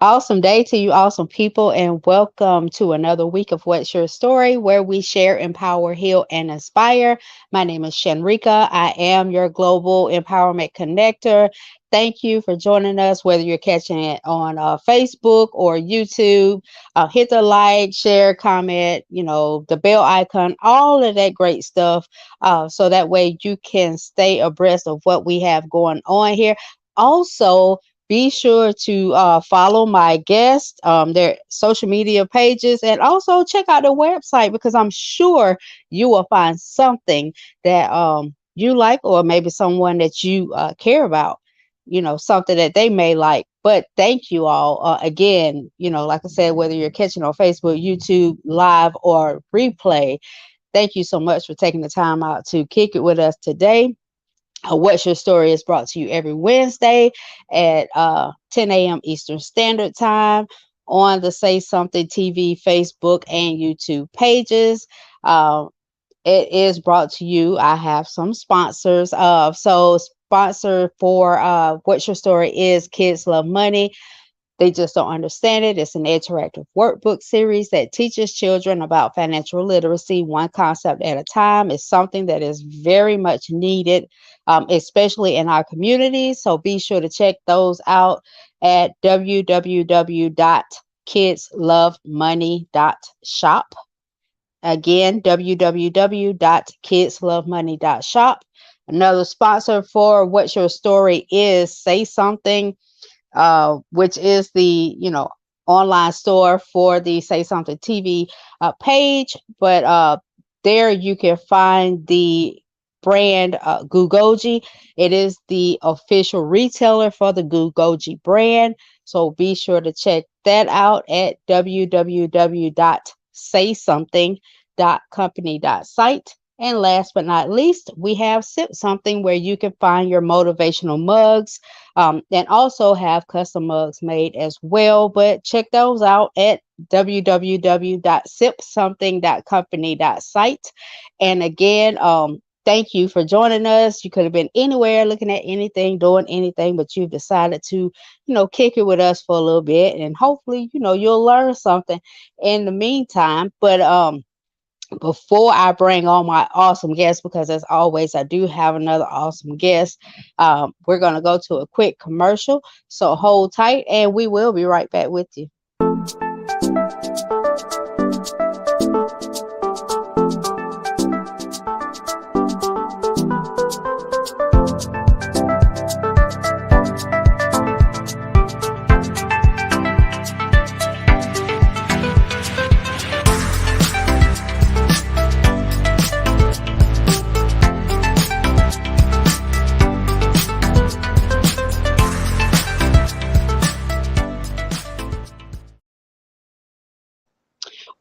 Awesome day to you, awesome people, and welcome to another week of What's Your Story, where we share, empower, heal, and inspire. My name is Shanrika. I am your global empowerment connector. Thank you for joining us, whether you're catching it on Facebook or YouTube. Hit the like, share, comment, the bell icon, all of that great stuff. So that way you can stay abreast of what we have going on here. Also, be sure to follow my guests, their social media pages, and also check out their website because I'm sure you will find something that you like, or maybe someone that you care about, something that they may like. But thank you all again, like I said, whether you're catching on Facebook, YouTube, live, or replay, thank you so much for taking the time out to kick it with us today. What's Your Story is brought to you every Wednesday at 10 a.m. Eastern Standard Time on the Say Something TV, Facebook, and YouTube pages. Uh, it is brought to you. I have some sponsors. So sponsor for What's Your Story is Kids Love Money. They just don't understand it. It's an interactive workbook series that teaches children about financial literacy, one concept at a time. It's something that is very much needed, especially in our community. So be sure to check those out at www.kidslovemoney.shop. Again, www.kidslovemoney.shop. Another sponsor for What's Your Story is Say Something, which is the online store for the Say Something TV page. But there you can find the brand Gugoji. It is the official retailer for the Gugoji brand. So be sure to check that out at www.saysomething.company.site. And last but not least, we have Sip Something, where you can find your motivational mugs, and also have custom mugs made as well. But check those out at www.sipsomething.company.site. And again, thank you for joining us. You could have been anywhere looking at anything, doing anything, but you've decided to, kick it with us for a little bit. And hopefully, you'll learn something in the meantime. But before I bring on my awesome guest, because as always, I do have another awesome guest, we're going to go to a quick commercial. So hold tight and we will be right back with you.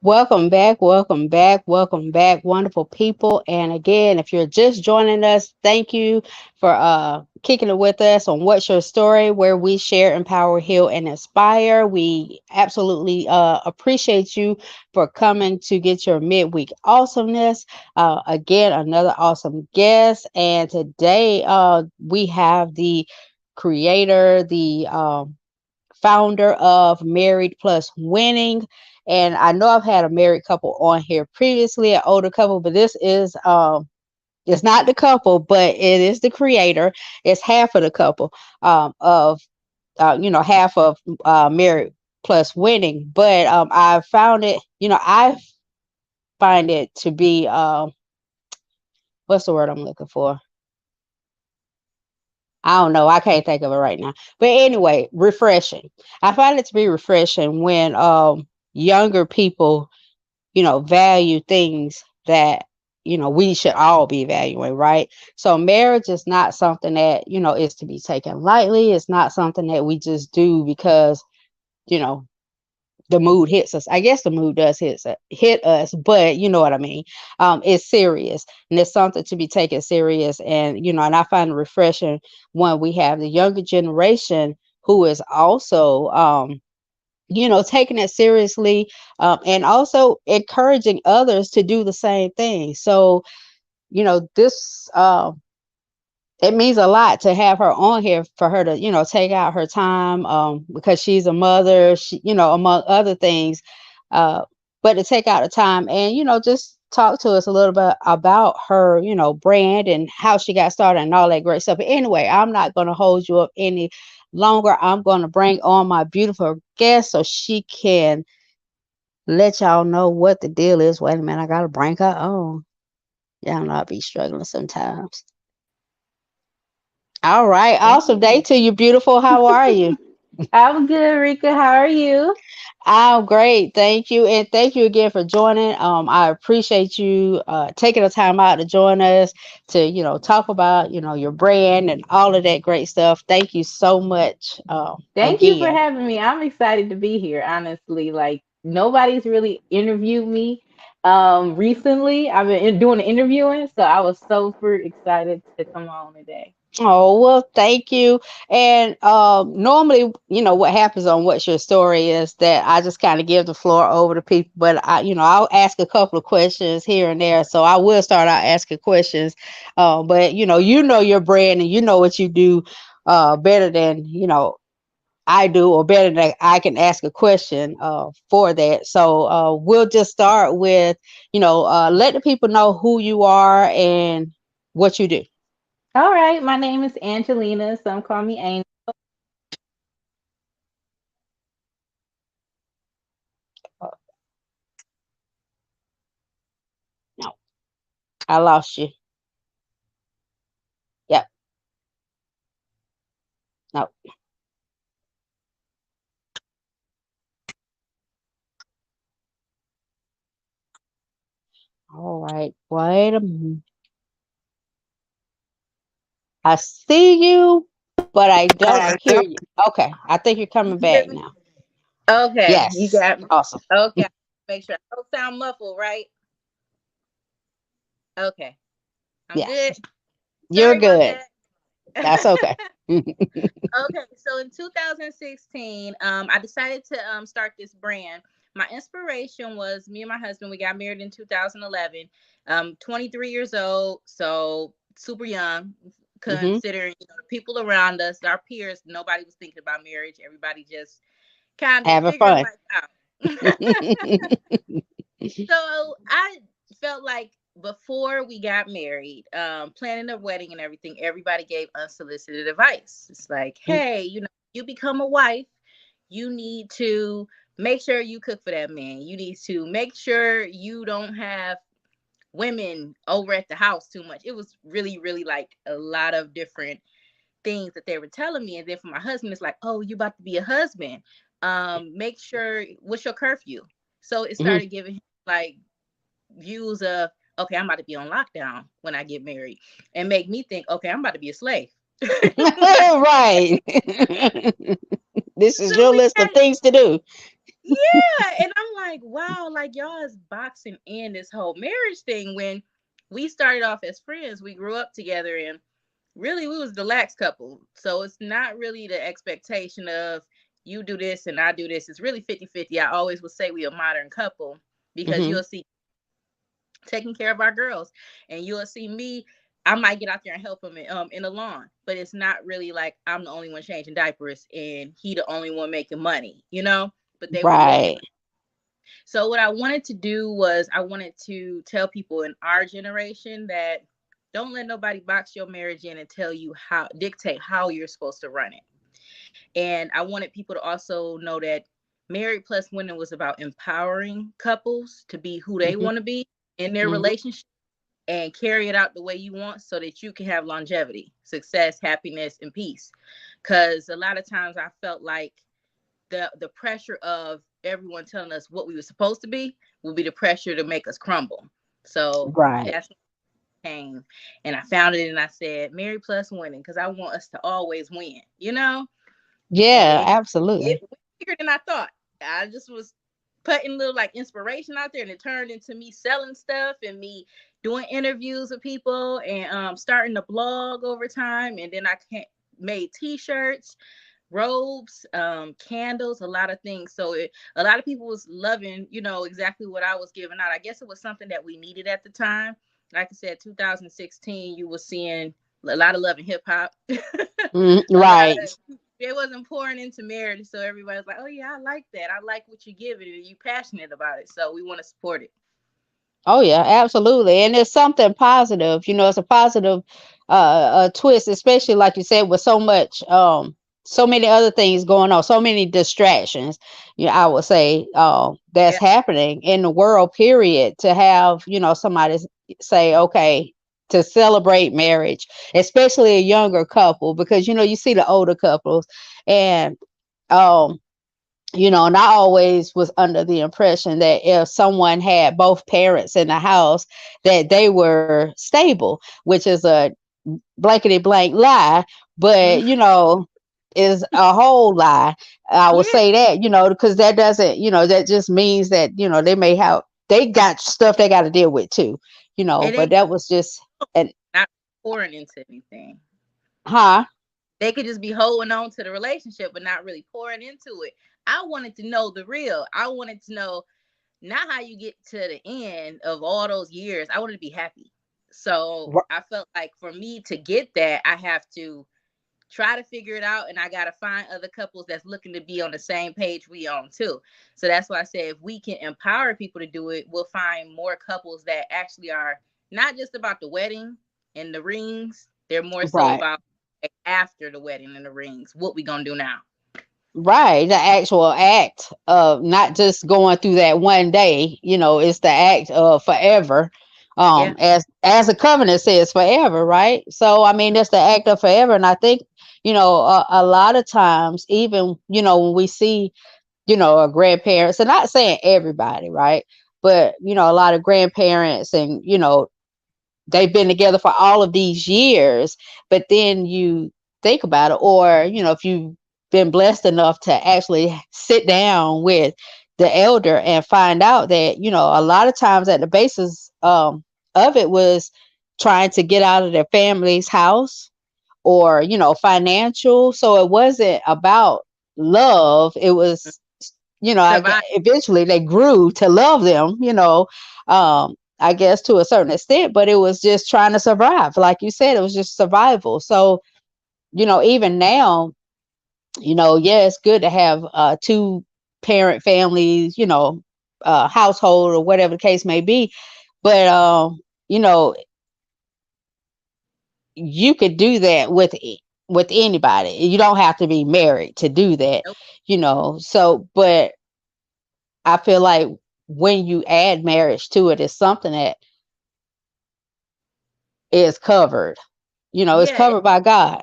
Welcome back, welcome back, welcome back, wonderful people. And again, if you're just joining us, thank you for kicking it with us on What's Your Story, where we share, empower, heal, and inspire. We absolutely appreciate you for coming to get your midweek awesomeness. Again, another awesome guest. And today we have the creator, the founder of Married Plus Winning. And I know I've had a married couple on here previously, an older couple, but this is it's not the couple, but it is the creator. It's half of the couple of half of Married Plus Winning. But I found it, I find it to be what's the word I'm looking for? I don't know. I can't think of it right now. But anyway, refreshing. I find it to be refreshing when younger people, value things that, we should all be valuing, right? So marriage is not something that, is to be taken lightly. It's not something that we just do because, you know, the mood hits us. I guess the mood does hit us, but you know what I mean. It's serious, and it's something to be taken serious. And and I find it refreshing when we have the younger generation who is also, taking it seriously, and also encouraging others to do the same thing. So, this it means a lot to have her on here for her to, take out her time, because she's a mother, among other things. Uh, but to take out the time and, just talk to us a little bit about her, brand and how she got started and all that great stuff. But anyway, I'm not going to hold you up any longer. I'm going to bring on my beautiful guest so she can let y'all know what the deal is. Wait a minute, I got to bring her on. Y'all know I be struggling sometimes. All right. Awesome day Hey. to you, beautiful. How are you? I'm good, Rika. How are you? I'm great. Thank you. And thank you again for joining. I appreciate you taking the time out to join us to, talk about, your brand and all of that great stuff. Thank you so much Thank you for again. having me. I'm excited to be here, honestly. Like nobody's really interviewed me recently. I've been doing the interviewing, so I was super excited to come on today. Oh, well, thank you. And normally, what happens on What's Your Story is that I just kind of give the floor over to people, but I'll ask a couple of questions here and there. So I will start out asking questions. But your brand and you know what you do better than, I do, or better than I can ask a question for that. So we'll just start with, let the people know who you are and what you do. All right, my name is Angelina. Some call me Angel. Uh, No, I lost you. Yep. No. All right. Wait a minute. I see you, but I don't hear you. Okay. I think you're You coming hear back me? now. Okay, you Yes. got me. Awesome. Okay, make sure I don't sound muffled, right? Okay, I'm Yes. good. You're Sorry about good. that. That's okay. Okay, so in 2016, I decided to start this brand. My inspiration was me and my husband. We got married in 2011. 23 years old, so super young, Hmm. considering the people around us, our peers. Nobody was thinking about marriage. Everybody just kind of Having figuring fun. life out. So I felt like before we got married, planning a wedding and everything, everybody gave unsolicited advice. It's like, hey, you become a wife, you need to make sure you cook for that man. You need to make sure you don't have women over at the house too much. It was really, really like a lot of different things that they were telling me. And then for my husband, it's like, oh, you about to be a husband. Make sure what's your curfew? So it Hmm. started giving him like views of okay, I'm about to be on lockdown when I get married, and make me think, okay, I'm about to be a slave. Right. This is So your we list of got things to do. yeah, and I'm like, wow, like y'all is boxing in this whole marriage thing when we started off as friends. We grew up together and really we was the lax couple. So it's not really the expectation of you do this and I do this. It's really 50-50. I always would say we a modern couple because Hmm. you'll see taking care of our girls. And you'll see me, I might get out there and help him in the lawn, but it's not really like I'm the only one changing diapers and he the only one making money. But they were making. Right. So what I wanted to do was I wanted to tell people in our generation that don't let nobody box your marriage in and tell you how dictate how you're supposed to run it. And I wanted people to also know that Married Plus Winning was about empowering couples to be who they Hmm. want to be in their Hmm. relationship and carry it out the way you want so that you can have longevity, success, happiness, and peace. Because a lot of times I felt like the pressure of everyone telling us what we were supposed to be will be the pressure to make us crumble. So Right. that's when it came. And I found it and I said, Mary Plus Winning, because I want us to always win. Yeah, And it absolutely. went bigger than I thought. I just was putting little like inspiration out there, and it turned into me selling stuff and me doing interviews with people and starting a blog over time. And then made T-shirts, robes, candles, a lot of things. So a lot of people was loving, exactly what I was giving out. I guess it was something that we needed at the time. Like I said, 2016, you were seeing a lot of love and hip hop. A lot Right. of it wasn't pouring into marriage, so everybody's like, "Oh yeah, I like that. I like what you give it, and you passionate about it, so we want to support it." Oh yeah, absolutely. And it's something positive. It's a positive twist, especially like you said, with so many other things going on, so many distractions. I would say that's Yeah, happening in the world, period, to have, somebody say, okay, to celebrate marriage, especially a younger couple, because you see the older couples and um and I always was under the impression that if someone had both parents in the house, that they were stable, which is a blankety blank lie, but mm, is a whole lie. I would yeah, say that, because that doesn't, that just means that, they got stuff they got to deal with too, and they but that was just an, not pouring into anything. huh? They could just be holding on to the relationship, but not really pouring into it. I wanted to know the real. I wanted to know not how you get to the end of all those years. I wanted to be happy. So I felt like for me to get that, I have to try to figure it out, and I got to find other couples that's looking to be on the same page we on too. So that's why I say if we can empower people to do it, we'll find more couples that actually are not just about the wedding and the rings. They're more so Right. about like, after the wedding and the rings, what we gonna do now. Right, the actual act of not just going through that one day, it's the act of forever. Yeah, As a covenant says forever, right? So I mean, it's the act of forever, and I think a lot of times, even when we see grandparents, and not saying everybody, right, but a lot of grandparents, and they've been together for all of these years, but then you think about it, or if you've been blessed enough to actually sit down with the elder and find out that a lot of times at the basis of it was trying to get out of their family's house, or financial. So it wasn't about love. It was, survive. eventually they grew to love them, I guess to a certain extent, but it was just trying to survive. Like you said, it was just survival. So even now, yeah, it's good to have two parent families, household, or whatever the case may be. But you know you could do that with anybody. You don't have to be married to do that, Nope. so, but I feel like when you add marriage to it, it's something that is covered. It's Yeah, covered by God.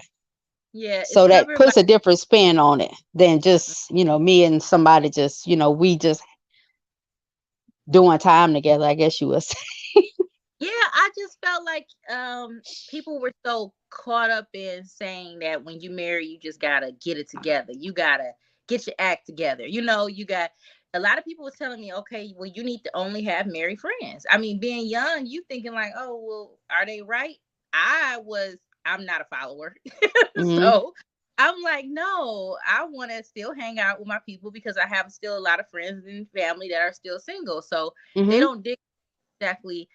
yeah, it's So that covered by. puts a different spin on it than just, me and somebody just, we just doing time together, I guess you would say. Yeah, I just felt like people were so caught up in saying that when you marry, you just gotta get it together. You gotta get your act together. You got a lot of people was telling me, okay, well, you need to only have married friends. I mean, being young, you thinking like, oh, well, are they right? I'm not a follower. Hmm. So I'm like, no, I want to still hang out with my people because I have still a lot of friends and family that are still single. So they Hmm. don't dig exactly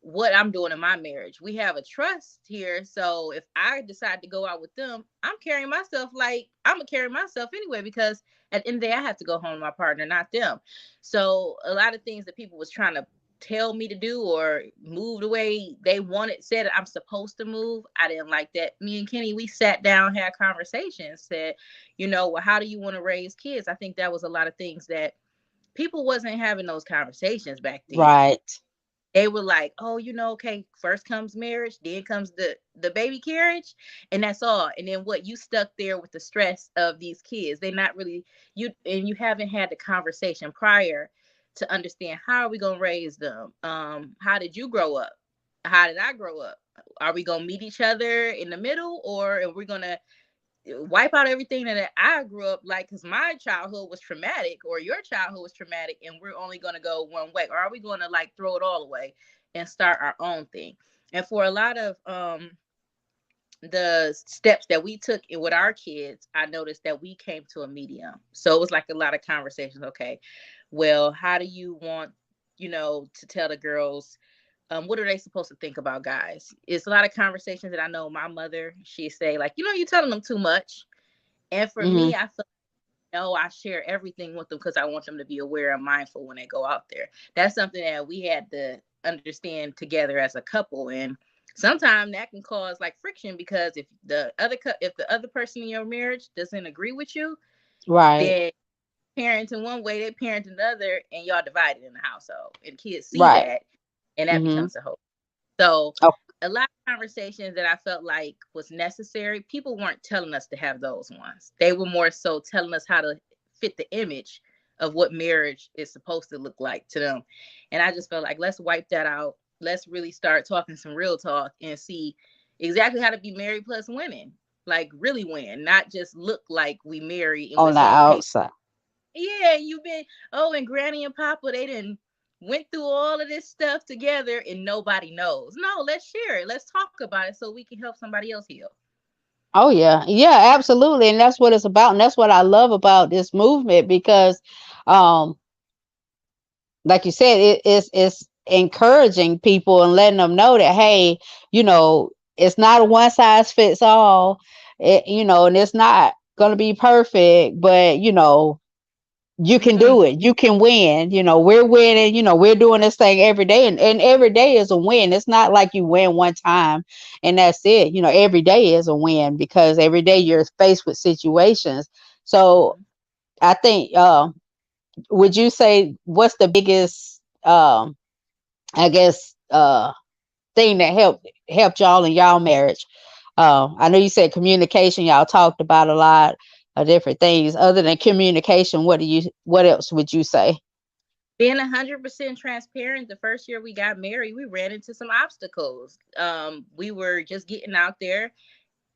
what I'm doing in my marriage. We have a trust here. So if I decide to go out with them, I'm carrying myself like I'm gonna carry myself anyway, because at the end of the day, I have to go home to my partner, not them. So a lot of things that people was trying to tell me to do or move the way they wanted, said I'm supposed to move. I didn't like that. Me and Kenny, we sat down, had conversations, said, well, how do you want to raise kids? I think that was a lot of things that people wasn't having those conversations back then. Right. They were like, oh, okay, first comes marriage, then comes the baby carriage, and that's all. And then what, you stuck there with the stress of these kids. They not really, you haven't had the conversation prior to understand, how are we gonna raise them? How did you grow up? How did I grow up? Are we gonna meet each other in the middle, or are we gonna wipe out everything that I grew up like, because my childhood was traumatic or your childhood was traumatic, and we're only going to go one way? Or are we going to like throw it all away and start our own thing? And for a lot of the steps that we took with our kids, I noticed that we came to a medium. So it was like a lot of conversations. Okay, well, how do you want, to tell the girls what are they supposed to think about guys? It's a lot of conversations that I know my mother, she say like, you're telling them too much. And for Mhm. me, I feel no, I share everything with them because I want them to be aware and mindful when they go out there. That's something that we had to understand together as a couple. And sometimes that can cause like friction because if the other person in your marriage doesn't agree with you, Right. then parents in one way, they parent another, and y'all divided in the household. And kids see Right. that, and that Mhm. becomes a whole. So Oh, a lot of conversations that I felt like was necessary, people weren't telling us to have those ones. They were more so telling us how to fit the image of what marriage is supposed to look like to them. And I just felt like let's wipe that out. Let's really start talking some real talk and see exactly how to be married plus winning. Like really win, not just look like we married and we're on the saying paper. outside. Yeah, you've been and Granny and Papa, they didn't went through all of this stuff together and nobody knows. No, let's share it. Let's talk about it so we can help somebody else heal. Oh yeah. Yeah, absolutely. And that's what it's about. And that's what I love about this movement because um like you said, it's encouraging people and letting them know that hey, it's not a one size fits all. And it's not gonna be perfect, but you can Mm-mm. do it. You can win. We're winning. We're doing this thing every day, and every day is a win. It's not like you win one time and that's it. Every day is a win because every day you're faced with situations. So Mm-hmm. I think, would you say what's the biggest, I guess, thing that helped y'all in y'all marriage? I know you said communication. Y'all talked about a lot of different things. Other than communication, what else would you say? Being 100% transparent, the first year we got married, we ran into some obstacles. We were just getting out there.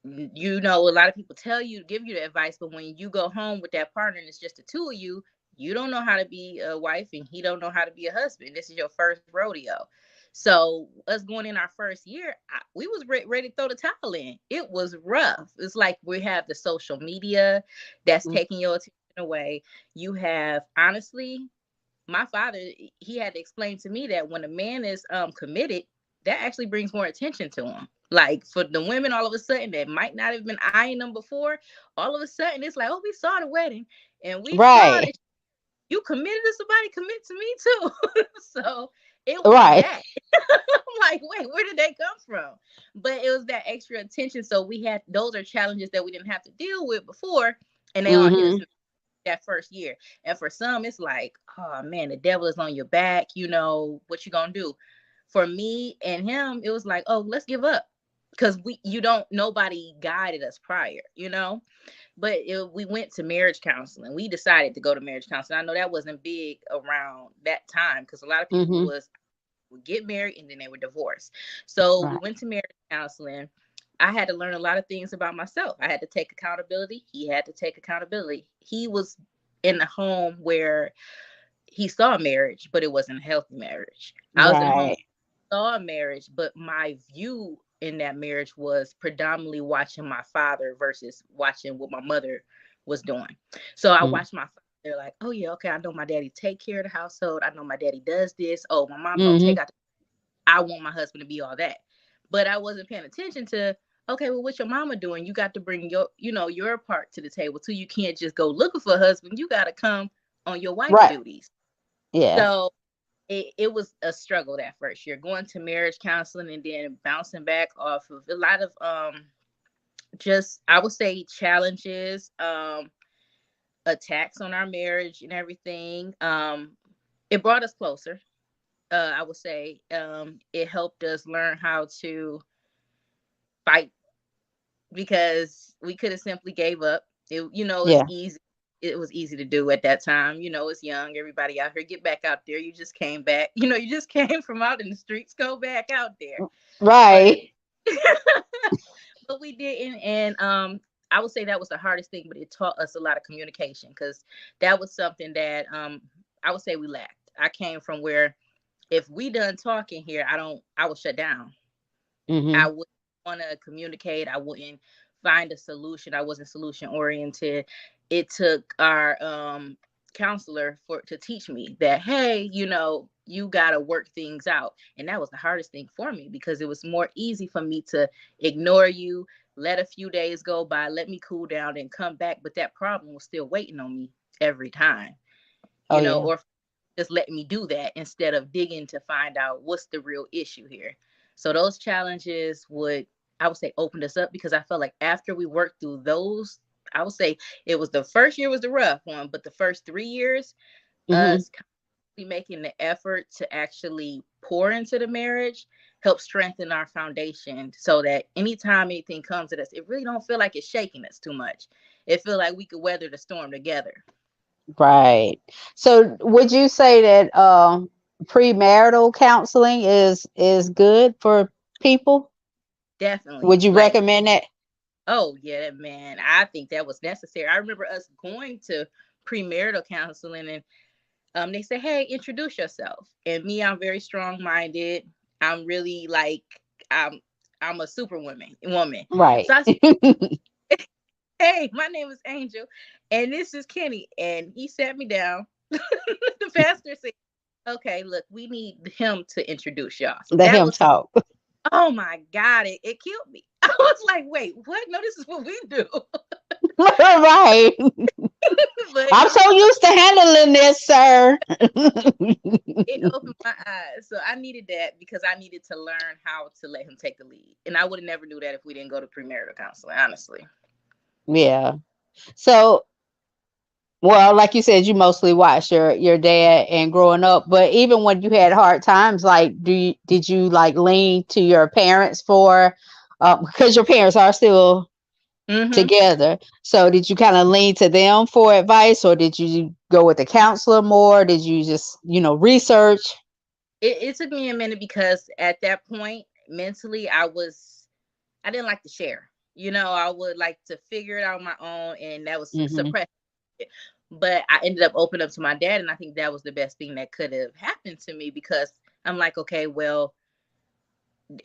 A lot of people tell you, give you the advice, but when you go home with that partner and it's just the two of you, you don't know how to be a wife and he don't know how to be a husband. This is your first rodeo. So us going in our first year, we was ready to throw the towel in. It was rough. It's like we have the social media that's Mm. taking your attention away. You have, honestly, my father, he had to explain to me that when a man is committed, that actually brings more attention to him. Like for the women, all of a sudden that might not have been eyeing them before, all of a sudden it's like, oh, we saw the wedding and we saw Right, that you committed to somebody, commit to me too. So it was right. that. I'm like, wait, where did they come from? But it was that extra attention. So we had those are challenges that we didn't have to deal with before, and they all hit us Mhm. in that first year. And for some, it's like, oh man, the devil is on your back. What you gonna do? For me and him, it was like, oh, let's give up because nobody guided us prior. But we went to marriage counseling. We decided to go to marriage counseling. I know that wasn't big around that time because a lot of people Mhm. would get married and then they were divorced. So we Right. went to marriage counseling. I had to learn a lot of things about myself. I had to take accountability. He had to take accountability. He was in a home where he saw marriage, but it wasn't a healthy marriage. I was in a home Right. saw a marriage, but my view in that marriage was predominantly watching my father versus watching what my mother was doing. So I Mm. watched my father like, oh yeah, okay, I know my daddy take care of the household. I know my daddy does this. Oh, my mom don't take Mhm. out. I want my husband to be all that, but I wasn't paying attention to. Okay, well, what's your mama doing? You got to bring your part to the table too. You can't just go looking for a husband. You got to come on your wife Right. duties. Yeah. So it was a struggle that first year going to marriage counseling and then bouncing back off of a lot of just I would say challenges, attacks on our marriage and everything. It brought us closer. I would say it helped us learn how to fight because we could have simply gave up. It's Yeah. easy. It was easy to do at that time. It's young. Everybody out here, get back out there. You just came back. You just came from out in the streets. Go back out there. But Right. but we didn't, and I would say that was the hardest thing. But it taught us a lot of communication because that was something that I would say we lacked. I came from where if we done talking here, I would shut down. I Mhm. wouldn't want to communicate. I wouldn't find a solution. I wasn't solution oriented. It took our counselor for to teach me that, hey, you got to work things out. And that was the hardest thing for me, because it was more easy for me to ignore you, let a few days go by, let me cool down and come back, but that problem was still waiting on me every time, Oh yeah. or just let me do that instead of digging to find out what's the real issue here. So those challenges would, I would say, opened us up, because I felt like after we worked through those, I would say it was the first year was the rough one, but the first 3 years, Hmm. us making the effort to actually pour into the marriage help strengthen our foundation, so that anytime anything comes at us, it really don't feel like it's shaking us too much. It feel like we could weather the storm together. Right. So would you say that premarital counseling is good for people? Definitely. Would you Like, recommend that? oh yeah, man, I think that was necessary. I remember us going to premarital counseling, and they say, "Hey, introduce yourself." And me, I'm very strong minded. I'm really like, I'm I'm a woman. Right. So I said, "Hey, my name is Angel, and this is Kenny." And he sat me down. The pastor said, "Okay, look, we need him to introduce y'all." Let That him was, talk. oh my God, it killed me. I was like, "Wait, what? No, this is what we do." Right. But I'm so used to handling this, sir. it opened my eyes. So I needed that, because I needed to learn how to let him take the lead. And I would have never knew that if we didn't go to premarital counseling, honestly. Yeah. So, well, like you said, you mostly watched your dad and growing up, but even when you had hard times, like, did you like lean to your parents for, because your parents are still Mm-hmm. together. So did you kind of lean to them for advice, or did you go with the counselor more? Did you just, research? It took me a minute, because at that point, mentally, I didn't like to share. I would like to figure it out on my own, and that was Hmm. suppressed. But I ended up opening up to my dad, and I think that was the best thing that could have happened to me, because I'm like, okay, well,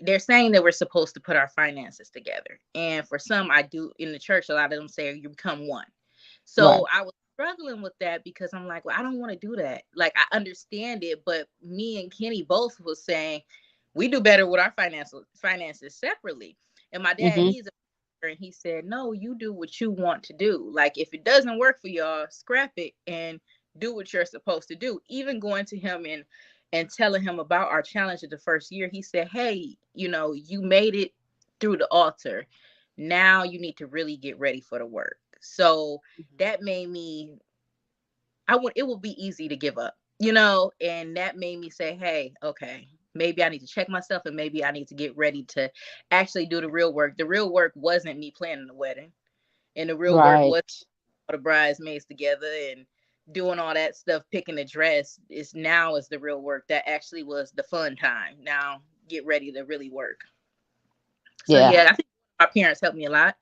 they're saying that we're supposed to put our finances together. And for some, I do in the church, a lot of them say you become one. Right. So I was struggling with that, because I'm like, well, I don't want to do that. Like, I understand it, but me and Kenny both was saying we do better with our finances separately. And my dad, Hmm. he's a and he said, no, you do what you want to do. Like, if it doesn't work for y'all, scrap it and do what you're supposed to do. Even going to him and telling him about our challenge of the first year, he said, hey, you made it through the altar. Now you need to really get ready for the work. So that made me, it would be easy to give up, and that made me say, hey, okay, maybe I need to check myself, and maybe I need to get ready to actually do the real work. The real work wasn't me planning the wedding, and the real work Right. was all the bridesmaids together and doing all that stuff, picking the dress. Is the real work. That actually was the fun time. Now get ready to really work. So Yeah. yeah, I think my parents helped me a lot.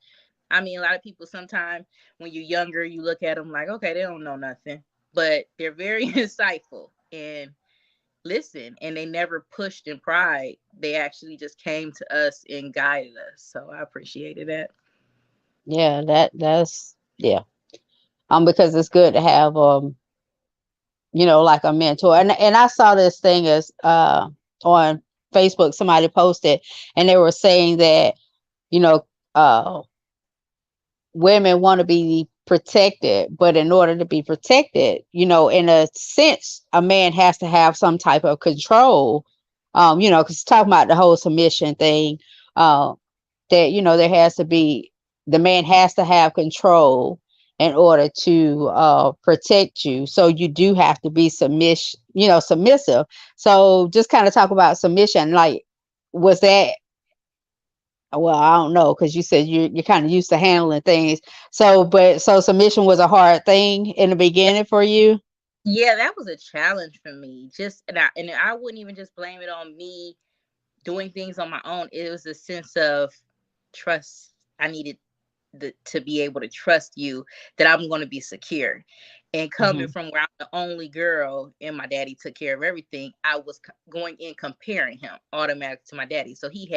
I mean, a lot of people sometimes when you're younger, you look at them like, okay, they don't know nothing, but they're very insightful and listen, and they never pushed in pride. They actually just came to us and guided us. So I appreciated that. Yeah. That's yeah. Because it's good to have like a mentor. And I saw this thing as on Facebook, somebody posted, and they were saying that, you know, uh women want to be protected, but in order to be protected, in a sense, a man has to have some type of control. Because talking about the whole submission thing, uh, that there has to be, the man has to have control in order to protect you. So you do have to be submissive. So just kind of talk about submission. Like, was that, well, I don't know, because you said you're kind of used to handling things. So submission was a hard thing in the beginning for you. Yeah, that was a challenge for me. Just and I wouldn't even just blame it on me doing things on my own. It was a sense of trust. I needed to be able to trust you that I'm going to be secure. And coming Hmm. from where I'm the only girl and my daddy took care of everything, I was going in comparing him automatically to my daddy. So he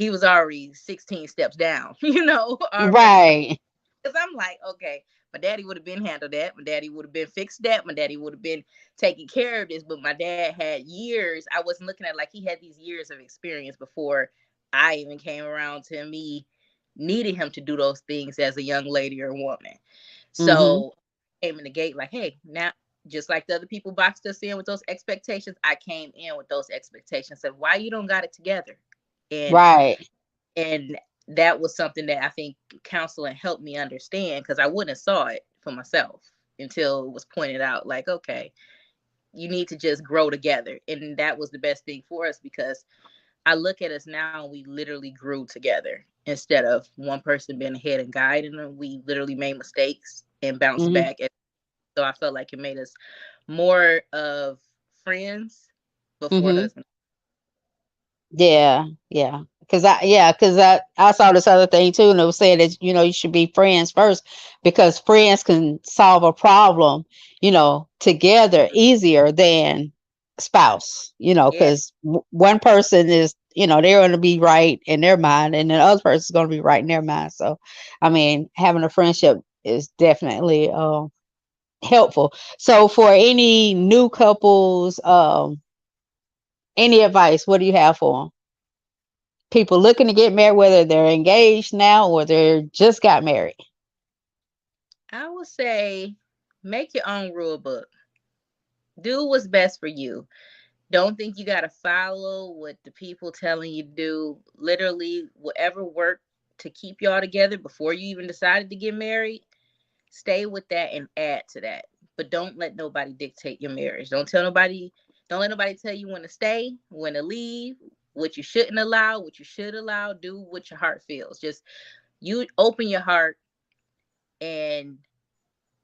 was already 16 steps down, already. Right. Because I'm like, okay. My daddy would have been handled that. My daddy would have been fixed that. My daddy would have been taking care of this. But my dad had years. I wasn't looking at like he had these years of experience before I even came around to me needing him to do those things as a young lady or woman. Mhm. So I came in the gate like, hey, now just like the other people boxed us in with those expectations, I came in with those expectations. Said, why you don't got it together? And Right. and that was something that I think counseling helped me understand because I wouldn't have saw it for myself until it was pointed out. Like, okay, you need to just grow together, and that was the best thing for us because I look at us now, we literally grew together instead of one person being ahead and guiding them. We literally made mistakes and bounced Mhm. back. And so I felt like it made us more of friends before Mhm. husband. Yeah, yeah. Cause I saw this other thing too, and it was saying that you should be friends first because friends can solve a problem, together Mhm. easier than spouse. Yeah, Because one person is, they're going to be right in their mind, and the other person is going to be right in their mind. So, I mean, having a friendship is definitely helpful. So, for any new couples, any advice? What do you have for them? People looking to get married, whether they're engaged now or they're just got married. I would say make your own rule book. Do what's best for you. Don't think you got to follow what the people telling you to do. Literally, whatever worked to keep y'all together before you even decided to get married, stay with that and add to that. But don't let nobody dictate your marriage. Don't let nobody tell you when to stay, when to leave, what you shouldn't allow, what you should allow. Do what your heart feels. Just you open your heart and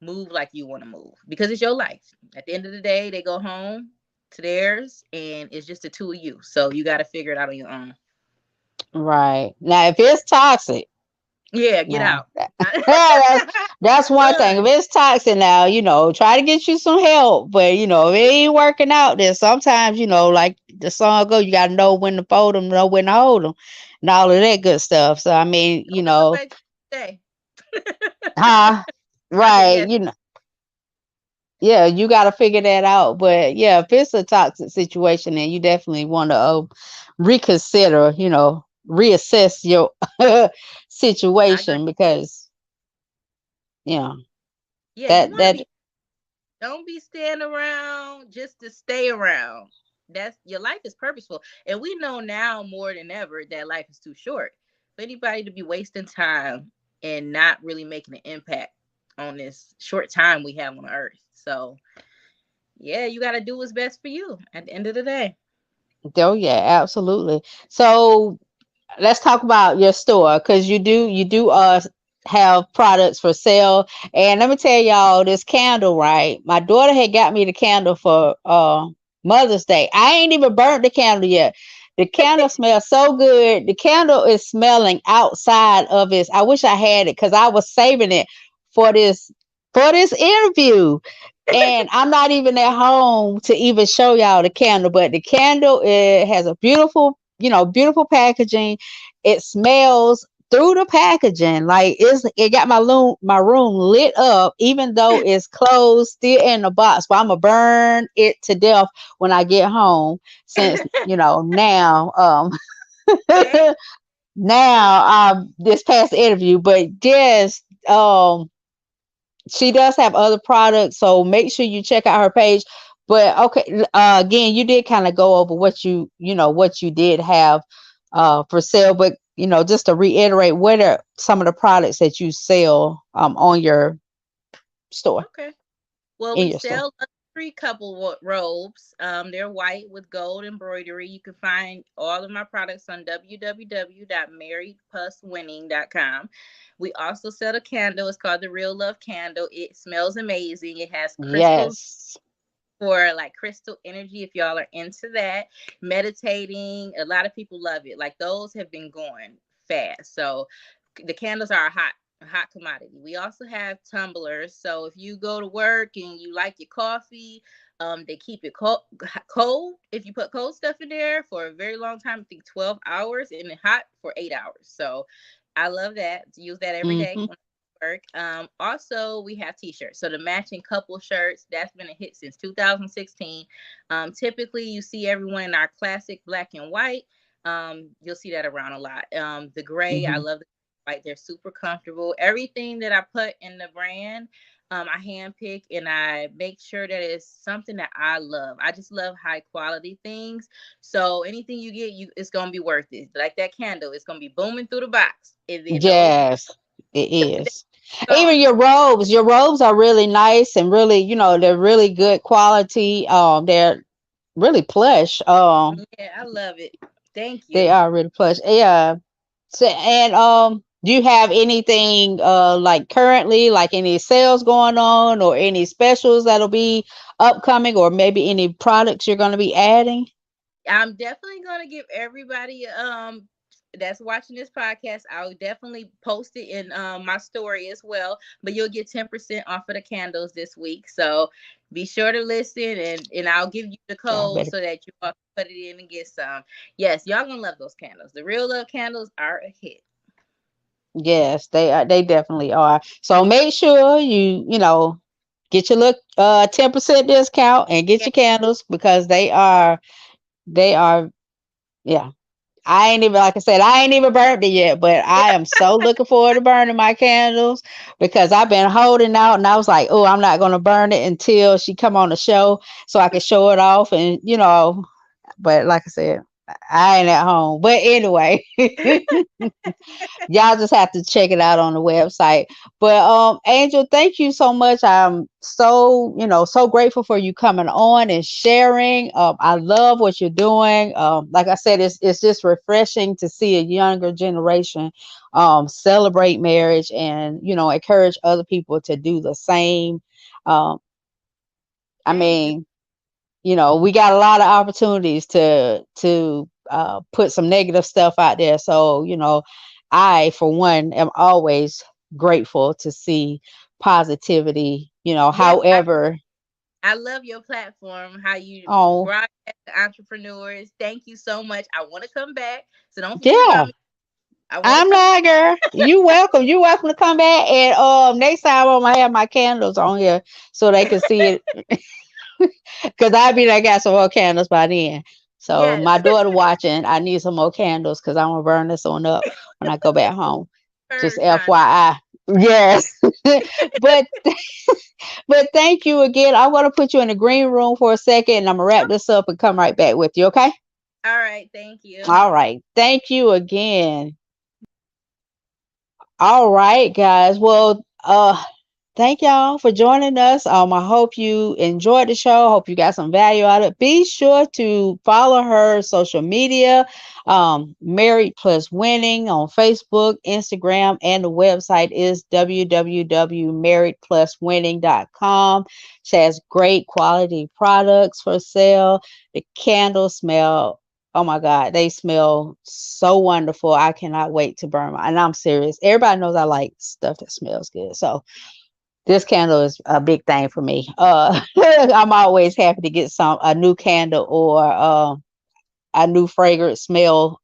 move like you want to move because it's your life. At the end of the day, they go home to theirs and it's just the two of you. So you got to figure it out on your own. Right. Now, if it's toxic, Yeah, get now out. that's one thing. If Run. it's toxic now, try to get you some help. But if it ain't working out, then sometimes, like the song go, you gotta know when to fold them, know when to hold them, and all of that good stuff. So I mean, Don't let nobody say. huh? I said Right, yes. yeah, you got to figure that out. But yeah, if it's a toxic situation, then you definitely want to reconsider, reassess your I agree. situation because you know Yeah, you that want to that be. Don't be staying around just to stay around. That's your life is purposeful, and we know now more than ever that life is too short for anybody to be wasting time and not really making an impact on this short time we have on Earth. So yeah, you got to do what's best for you at the end of the day. oh yeah, absolutely. So let's talk about your store because you do have products for sale. And let me tell y'all this candle, right? My daughter had got me the candle for Mother's Day. I ain't even burnt the candle yet. The candle smells so good. The candle is smelling outside of its. I wish I had it because I was saving it for this interview. And I'm not even at home to even show y'all the candle, but the candle, it has a beautiful packaging. It smells through the packaging like it got my room lit up, even though it's closed, still in the box. But I'm gonna burn it to death when I get home, since now Okay. now this past interview. But yes, she does have other products, so make sure you check out her page. But okay, again, you did kind of go over what you did have for sale, but just to reiterate, what are some of the products that you sell on your store, Okay. Well, in we your store? sell luxury couple robes. They're white with gold embroidery. You can find all of my products on www.marriedpluswinning.com. We also sell a candle. It's called the Real Love Candle. It smells amazing. It has crystals Yes. for like crystal energy if y'all are into that. Meditating, a lot of people love it. Like those have been going fast. So the candles are a hot commodity. We also have tumblers. So if you go to work and you like your coffee, they keep it cold. If you put cold stuff in there for a very long time, I think 12 hours, and hot for 8 hours. So I love that. Use that every day Hmm. work. Also we have t-shirts. So the matching couple shirts, that's been a hit since 2016. Typically you see everyone in our classic black and white. You'll see that around a lot. The gray, I Hmm. love the white. They're super comfortable. Everything that I put in the brand, I handpick and I make sure that it's something that I love. I just love high quality things. So anything you get, it's gonna be worth it. Like that candle, it's gonna be booming through the box, and then those Yes, it is. Even gone. your robes are really nice and really, they're really good quality. They're really plush. Yeah, I love it. Thank They you. are really plush. Yeah. So, and do you have anything like currently, like any sales going on or any specials that'll be upcoming, or maybe any products you're going to be adding? I'm definitely gonna give everybody that's watching this podcast. I'll definitely post it in my story as well. But you'll get 10% off of the candles this week. So be sure to listen, and I'll give you the Y'all code better. so that you all can put it in and get some. Yes, y'all gonna love those candles. The real love candles are a hit. Yes, they are. They definitely are. So make sure you get your look 10% discount and get Yeah, your candles because they are yeah. I ain't even, like I said, I ain't even burned it yet, but I am so looking forward to burning my candles because I've been holding out and I was like, oh, I'm not gonna burn it until she come on the show so I can show it off and but like I said, I ain't at home. But anyway, y'all just have to check it out on the website. But Angel, thank you so much. I'm so grateful for you coming on and sharing. I love what you're doing. Like I said, it's just refreshing to see a younger generation celebrate marriage and encourage other people to do the same. um I thank you. mean, we got a lot of opportunities to put some negative stuff out there. So, I, for one, am always grateful to see positivity, Yes, however. I love your platform, how you Oh, broadcast to entrepreneurs. Thank you so much. I want to come back, so don't forget yeah. about me. I want to I'm come. not, girl. You welcome. You welcome to come back. And next time I'm gonna have my candles on here so they can see it. Because I be like, got some more candles by then. So Yes, my daughter watching, I need some more candles because I'm gonna burn this one up when I go back home. Just her time. FYI. Yes. but but thank you again. I'm gonna put you in the green room for a second and I'm gonna wrap this up and come right back with you, okay? All right, thank you. All right. Thank you again. All right, guys. Well, thank y'all for joining us. I hope you enjoyed the show. Hope you got some value out of it. Be sure to follow her social media, Married Plus Winning on Facebook, Instagram, and the website is www.marriedpluswinning.com. She has great quality products for sale. The candles smell, oh my God, they smell so wonderful. I cannot wait to burn mine. And I'm serious. Everybody knows I like stuff that smells good. So this candle is a big thing for me. I'm always happy to get a new candle or a new fragrance smell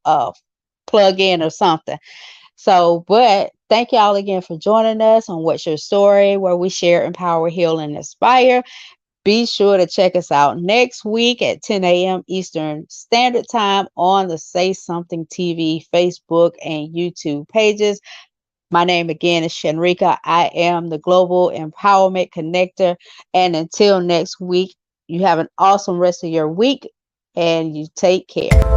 plug in or something. So, but thank y'all again for joining us on What's Your Story, where we share, empower, heal, and inspire. Be sure to check us out next week at 10 a.m. Eastern Standard Time on the Say Something TV, Facebook, and YouTube pages. My name again is Shenrika. I am the Global Empowerment Connector. And until next week, you have an awesome rest of your week and you take care.